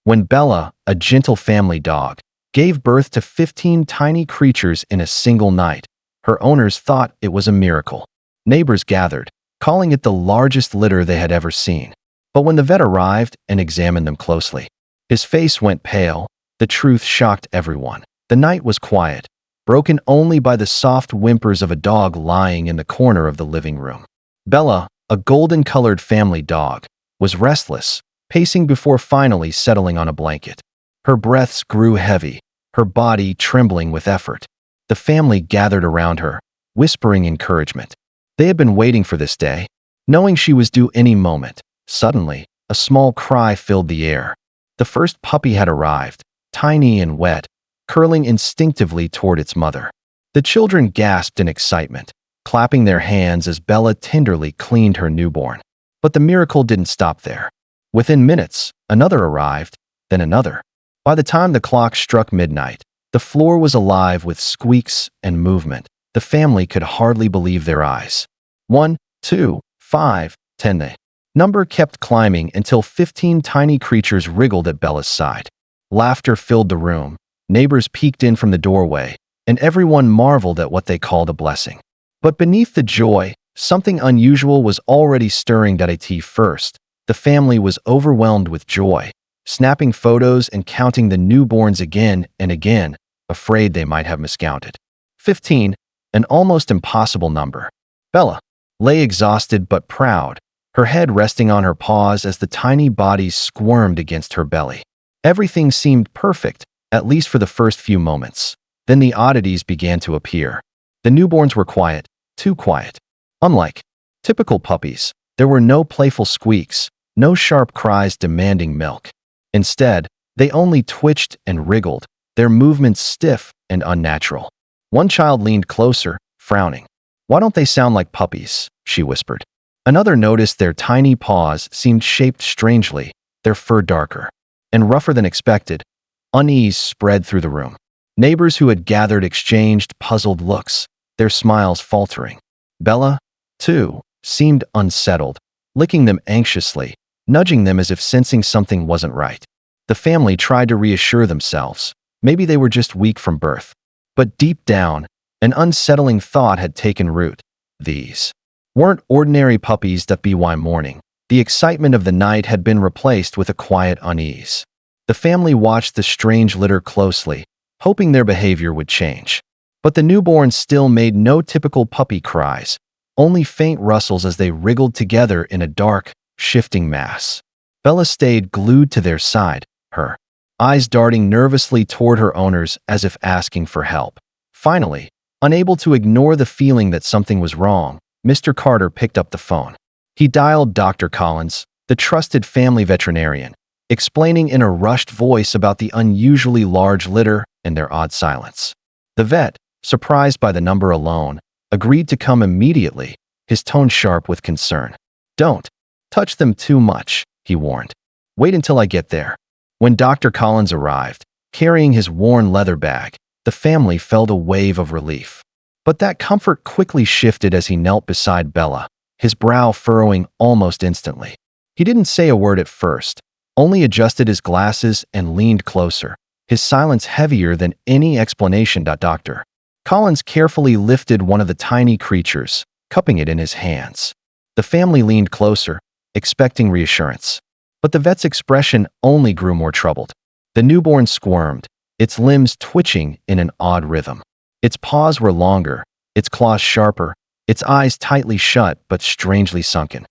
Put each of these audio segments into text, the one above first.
when Bella, a gentle family dog, gave birth to 15 tiny creatures in a single night. Her owners thought it was a miracle. Neighbors gathered, calling it the largest litter they had ever seen. But when the vet arrived and examined them closely, his face went pale. The truth shocked everyone. The night was quiet, broken only by the soft whimpers of a dog lying in the corner of the living room. Bella, a golden-colored family dog, was restless, pacing before finally settling on a blanket. Her breaths grew heavy, her body trembling with effort. The family gathered around her, whispering encouragement. They had been waiting for this day, knowing she was due any moment. Suddenly, a small cry filled the air. The first puppy had arrived, tiny and wet, curling instinctively toward its mother. The children gasped in excitement, clapping their hands as Bella tenderly cleaned her newborn. But the miracle didn't stop there. Within minutes, another arrived, then another. By the time the clock struck midnight, the floor was alive with squeaks and movement. The family could hardly believe their eyes. 1, 2, 5, 10. The number kept climbing until 15 tiny creatures wriggled at Bella's side. Laughter filled the room. Neighbors peeked in from the doorway, and everyone marveled at what they called a blessing. But beneath the joy, something unusual was already stirring. First, the family was overwhelmed with joy, snapping photos and counting the newborns again and again, afraid they might have miscounted. 15, an almost impossible number. Bella lay exhausted but proud, her head resting on her paws as the tiny bodies squirmed against her belly. Everything seemed perfect, at least for the first few moments. Then the oddities began to appear. The newborns were quiet, too quiet. Unlike typical puppies, there were no playful squeaks, no sharp cries demanding milk. Instead, they only twitched and wriggled, their movements stiff and unnatural. One child leaned closer, frowning. "Why don't they sound like puppies?" she whispered. Another noticed their tiny paws seemed shaped strangely, their fur darker and rougher than expected. Unease spread through the room. Neighbors who had gathered exchanged puzzled looks, their smiles faltering. Bella, too, seemed unsettled, licking them anxiously, nudging them as if sensing something wasn't right. The family tried to reassure themselves. Maybe they were just weak from birth. But deep down, an unsettling thought had taken root. These weren't ordinary puppies. By morning, the excitement of the night had been replaced with a quiet unease. The family watched the strange litter closely, hoping their behavior would change. But the newborns still made no typical puppy cries, only faint rustles as they wriggled together in a dark, shifting mass. Bella stayed glued to their side, her eyes darting nervously toward her owners as if asking for help. Finally, unable to ignore the feeling that something was wrong, Mr. Carter picked up the phone. He dialed Dr. Collins, the trusted family veterinarian, explaining in a rushed voice about the unusually large litter and their odd silence. The vet, surprised by the number alone, agreed to come immediately, his tone sharp with concern. "Don't touch them too much," he warned. "Wait until I get there." When Dr. Collins arrived, carrying his worn leather bag, the family felt a wave of relief. But that comfort quickly shifted as he knelt beside Bella, his brow furrowing almost instantly. He didn't say a word at first, only adjusted his glasses and leaned closer, his silence heavier than any explanation. Dr. Collins carefully lifted one of the tiny creatures, cupping it in his hands. The family leaned closer, expecting reassurance. But the vet's expression only grew more troubled. The newborn squirmed, its limbs twitching in an odd rhythm. Its paws were longer, its claws sharper, its eyes tightly shut but strangely sunken.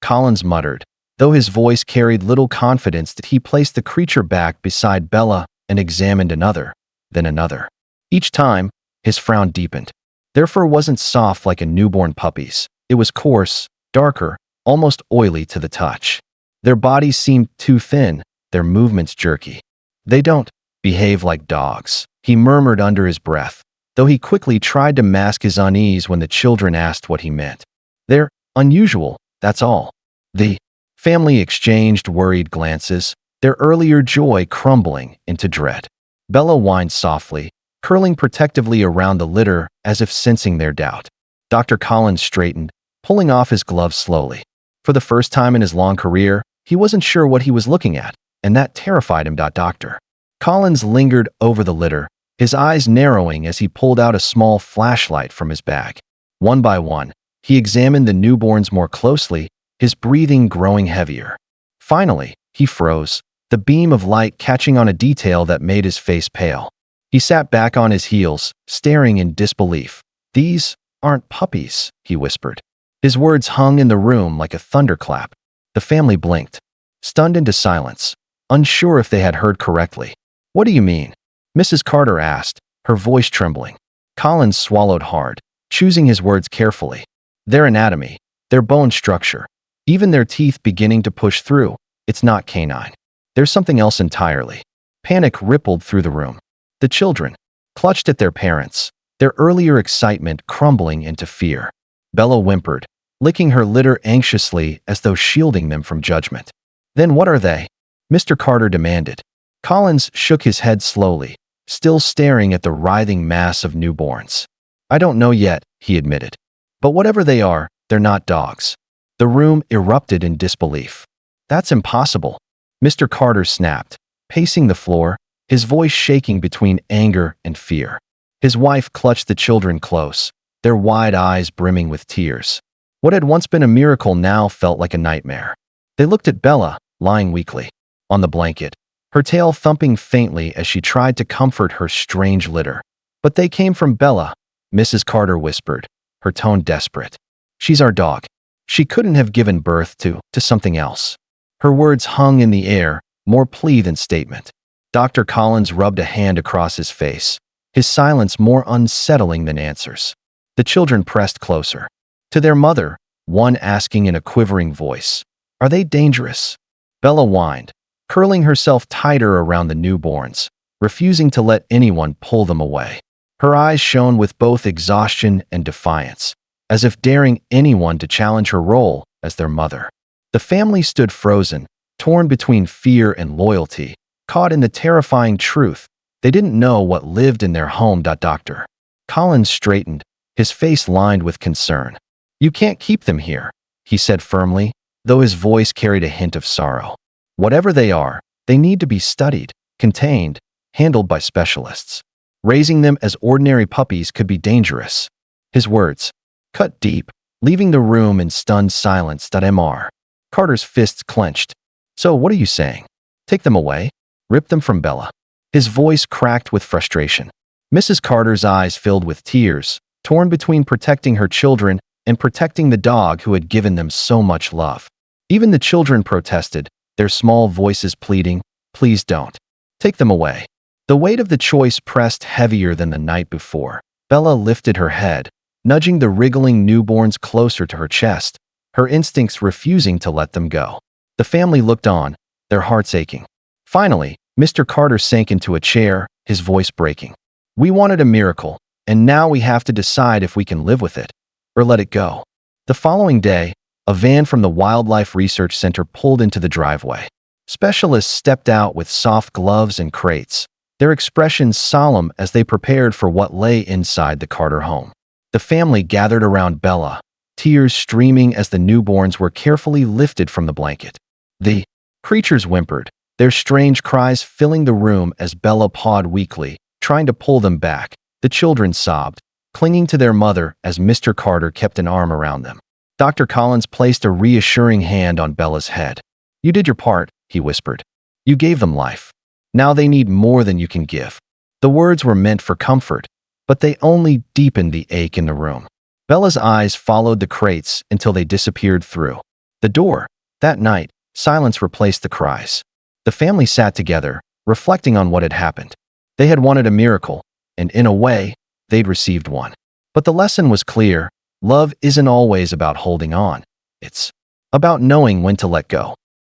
Collins muttered, though his voice carried little confidence. That he placed the creature back beside Bella and examined another, then another. Each time, his frown deepened. Their fur wasn't soft like a newborn puppy's. It was coarse, darker, almost oily to the touch. Their bodies seemed too thin, their movements jerky. "They don't behave like dogs," he murmured under his breath, though he quickly tried to mask his unease when the children asked what he meant. "They're unusual, that's all." The family exchanged worried glances, their earlier joy crumbling into dread. Bella whined softly, curling protectively around the litter as if sensing their doubt. Dr. Collins straightened, pulling off his gloves slowly. For the first time in his long career, he wasn't sure what he was looking at, and that terrified him. Doctor Collins lingered over the litter, his eyes narrowing as he pulled out a small flashlight from his bag. One by one, he examined the newborns more closely, his breathing growing heavier. Finally, he froze, the beam of light catching on a detail that made his face pale. He sat back on his heels, staring in disbelief. "These aren't puppies," he whispered. His words hung in the room like a thunderclap. The family blinked, stunned into silence, unsure if they had heard correctly. "What do you mean?" Mrs. Carter asked, her voice trembling. Collins swallowed hard, choosing his words carefully. "Their anatomy, their bone structure, even their teeth beginning to push through. It's not canine. There's something else entirely." Panic rippled through the room. The children clutched at their parents, their earlier excitement crumbling into fear. Bella whimpered, licking her litter anxiously as though shielding them from judgment. "Then what are they?" Mr. Carter demanded. Collins shook his head slowly, still staring at the writhing mass of newborns. "I don't know yet," he admitted. "But whatever they are, they're not dogs." The room erupted in disbelief. "That's impossible," Mr. Carter snapped, pacing the floor, his voice shaking between anger and fear. His wife clutched the children close, their wide eyes brimming with tears. What had once been a miracle now felt like a nightmare. They looked at Bella, lying weakly on the blanket, her tail thumping faintly as she tried to comfort her strange litter. "But they came from Bella," Mrs. Carter whispered, her tone desperate. "She's our dog. She couldn't have given birth to something else." Her words hung in the air, more plea than statement. Dr. Collins rubbed a hand across his face, his silence more unsettling than answers. The children pressed closer. To their mother, one asking in a quivering voice, "Are they dangerous?" Bella whined, curling herself tighter around the newborns, refusing to let anyone pull them away. Her eyes shone with both exhaustion and defiance, as if daring anyone to challenge her role as their mother. The family stood frozen, torn between fear and loyalty, caught in the terrifying truth. They didn't know what lived in their home. Dr. Collins straightened, his face lined with concern. "You can't keep them here," he said firmly, though his voice carried a hint of sorrow. "Whatever they are, they need to be studied, contained, handled by specialists. Raising them as ordinary puppies could be dangerous." His words cut deep, leaving the room in stunned silence. Mr. Carter's fists clenched. "So what are you saying? Take them away? Rip them from Bella?" His voice cracked with frustration. Mrs. Carter's eyes filled with tears, torn between protecting her children and protecting the dog who had given them so much love. Even the children protested, their small voices pleading, "Please don't. Take them away." The weight of the choice pressed heavier than the night before. Bella lifted her head, nudging the wriggling newborns closer to her chest, her instincts refusing to let them go. The family looked on, their hearts aching. Finally, Mr. Carter sank into a chair, his voice breaking. "We wanted a miracle, and now we have to decide if we can live with it or let it go." The following day, a van from the Wildlife Research Center pulled into the driveway. Specialists stepped out with soft gloves and crates, their expressions solemn as they prepared for what lay inside the Carter home. The family gathered around Bella, tears streaming as the newborns were carefully lifted from the blanket. The creatures whimpered, their strange cries filling the room as Bella pawed weakly, trying to pull them back. The children sobbed, clinging to their mother as Mr. Carter kept an arm around them. Dr. Collins placed a reassuring hand on Bella's head. "You did your part," he whispered. "You gave them life. Now they need more than you can give." The words were meant for comfort, but they only deepened the ache in the room. Bella's eyes followed the crates until they disappeared through the door. That night, silence replaced the cries. The family sat together, reflecting on what had happened. They had wanted a miracle, and in a way, they'd received one. But the lesson was clear: love isn't always about holding on. It's about knowing when to let go.